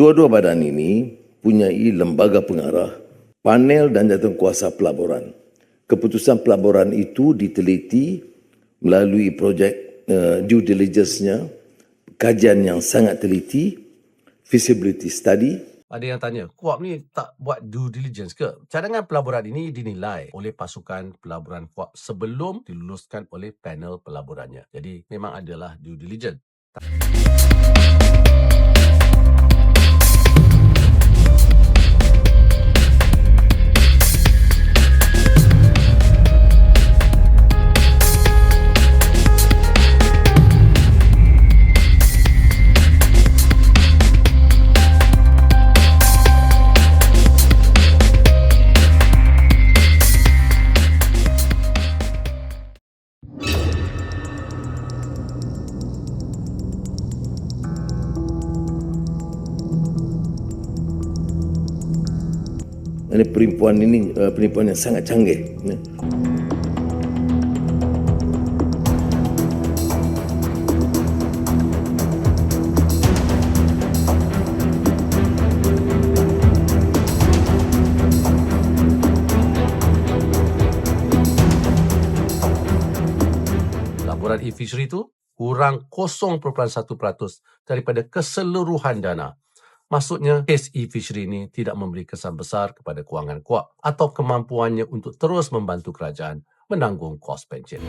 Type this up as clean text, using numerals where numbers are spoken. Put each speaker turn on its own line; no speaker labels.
Kedua-dua badan ini punyai lembaga pengarah, panel dan jawatankuasa pelaburan. Keputusan pelaburan itu diteliti melalui projek due diligence-nya, kajian yang sangat teliti, feasibility study.
Ada yang tanya, KUAP ni tak buat due diligence ke? Cadangan pelaburan ini dinilai oleh pasukan pelaburan KUAP sebelum diluluskan oleh panel pelaburannya. Jadi memang adalah due diligence.
Ini perempuan yang sangat canggih.
Laporan e-fishery itu kurang 0.1% daripada keseluruhan dana. Maksudnya, kes e-fishery ini tidak memberi kesan besar kepada kewangan KUAP atau kemampuannya untuk terus membantu kerajaan menanggung kos pencen.